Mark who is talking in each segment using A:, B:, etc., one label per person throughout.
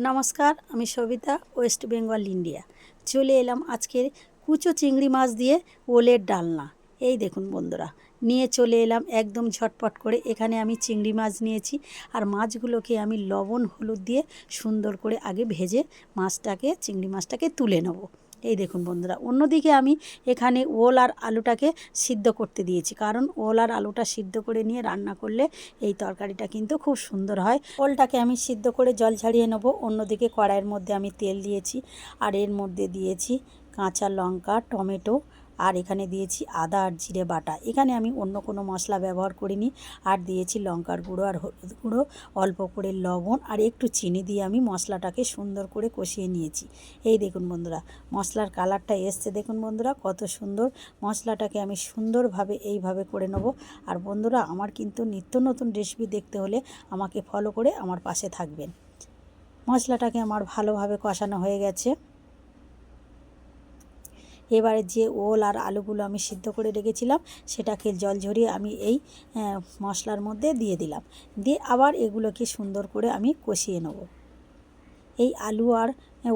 A: নমস্কার, আমি Sabita, West Bengal, India. চলে এলাম আজকের কুচো চিংড়ি মাছ দিয়ে ওলের ডালনা। এই দেখুন বন্ধুরা, নিয়ে চলে এলাম একদম ঝটপট করে। এখানে আমি চিংড়ি মাছ নিয়েছি, আর মাছগুলোকে আমি লবণ হলুদ দিয়ে সুন্দর করে আগে ভেজে চিংড়ি মাছটাকে তুলে নেব। এই দেখুন বন্ধুরা, অন্যদিকে আমি এখানে ওল আর আলুটাকে সিদ্ধ করতে দিয়েছি, কারণ ওল আর আলুটা সিদ্ধ করে নিয়ে রান্না করলে এই তরকারিটা কিন্তু খুব সুন্দর হয়। ওলটাকে আমি সিদ্ধ করে জল ছাড়িয়ে নেব। অন্যদিকে কড়াইয়ের মধ্যে আমি তেল দিয়েছি, আর এর মধ্যে দিয়েছি কাঁচা লঙ্কা, টমেটো, আর এখানে দিয়েছি আদা আর জিরে বাটা। এখানে আমি অন্য কোনো মশলা ব্যবহার করিনি। আর দিয়েছি লঙ্কার গুঁড়ো আর হলুদ গুঁড়ো, অল্প করে লবণ আর একটু চিনি দিয়ে আমি মশলাটাকে সুন্দর করে কষিয়ে নিয়েছি। এই দেখুন বন্ধুরা, মশলার কালারটা এসছে, দেখুন বন্ধুরা কত সুন্দর। মশলাটাকে আমি সুন্দরভাবে এইভাবে করে নেব। আর বন্ধুরা, আমার কিন্তু নিত্য নতুন রেসিপি দেখতে হলে আমাকে ফলো করে আমার পাশে থাকবেন। মশলাটাকে আমার ভালোভাবে কষানো হয়ে গেছে। এবারে যে ওল আর আলুগুলো আমি সিদ্ধ করে রেখেছিলাম সেটাকে জল ঝরিয়ে আমি এই মশলার মধ্যে দিয়ে দিলাম। দিয়ে আবার এগুলোকে সুন্দর করে আমি কষিয়ে নেব। এই আলু আর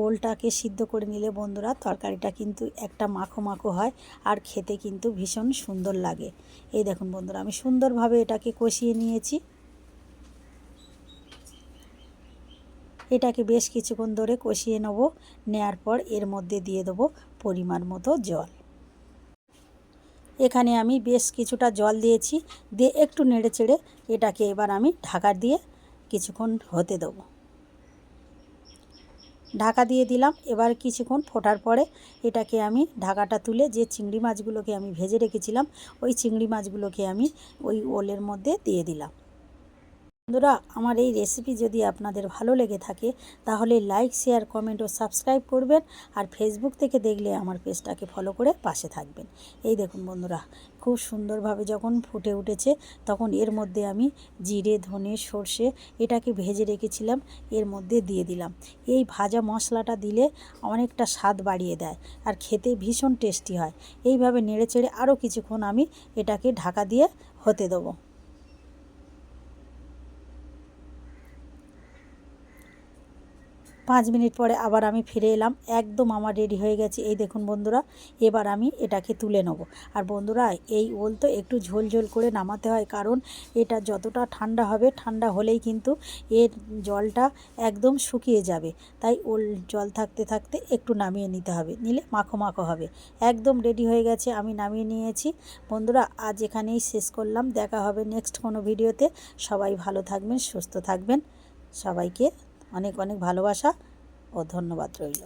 A: ওলটাকে সিদ্ধ করে নিলে বন্ধুরা তরকারিটা কিন্তু একটা মাখো মাখো হয়, আর খেতে কিন্তু ভীষণ সুন্দর লাগে। এই দেখুন বন্ধুরা, আমি সুন্দরভাবে এটাকে কষিয়ে নিয়েছি। এটাকে বেশ কিছুক্ষণ ধরে কষিয়ে নেব। নেয়ার পর এর মধ্যে দিয়ে দেবো পরিমাণ মতো জল। এখানে আমি বেশ কিছুটা জল দিয়েছি, দিয়ে একটু নেড়ে চেড়ে এটাকে এবার আমি ঢাকা দিয়ে কিছুক্ষণ হতে দেবো। ঢাকা দিয়ে দিলাম। এবার কিছুক্ষণ ফোটার পরে এটাকে আমি ঢাকাটা তুলে যে চিংড়ি মাছগুলোকে আমি ভেজে রেখেছিলাম ওই চিংড়ি মাছগুলোকে আমি ওই ওলের মধ্যে দিয়ে দিলাম। বন্ধুরা, আমার এই রেসিপি যদি আপনাদের ভালো লেগে থাকে তাহলে লাইক, শেয়ার, কমেন্ট ও সাবস্ক্রাইব করবেন। আর ফেসবুক থেকে দেখলে আমার পেজটাকে ফলো করে পাশে থাকবেন। এই দেখুন বন্ধুরা, খুব সুন্দরভাবে যখন ফুটে উঠেছে তখন এর মধ্যে আমি জিরে, ধনে, সর্ষে এটাকে ভেজে রেখেছিলাম এর মধ্যে দিয়ে দিলাম। এই ভাজা মশলাটা দিলে অনেকটা স্বাদ বাড়িয়ে দেয়, আর খেতে ভীষণ টেস্টি হয়। এইভাবে নেড়েচেড়ে আরও কিছুক্ষণ আমি এটাকে ঢাকা দিয়ে হতে দেবো। 5 মিনিট পরে আবার আমি ফিরে এলাম। একদম আমার রেডি হয়ে গেছে। এই দেখুন বন্ধুরা, এবার আমি এটাকে তুলে নেব। আর বন্ধুরা, এই ওল তো একটু ঝোল ঝোল করে নামাতে হয়, কারণ এটা যতটা ঠান্ডা হবে, ঠান্ডা হলেই কিন্তু এর জলটা একদম শুকিয়ে যাবে। তাই ওল জল থাকতে থাকতে একটু নামিয়ে নিতে হবে, নিলে মাখো মাখো হবে। একদম রেডি হয়ে গেছে, আমি নামিয়ে নিয়েছি। বন্ধুরা, আজ এখানেই শেষ করলাম। দেখা হবে নেক্সট কোনো ভিডিওতে। সবাই ভালো থাকবেন, সুস্থ থাকবেন। সবাইকে অনেক অনেক ভালোবাসা ও ধন্যবাদ রইল।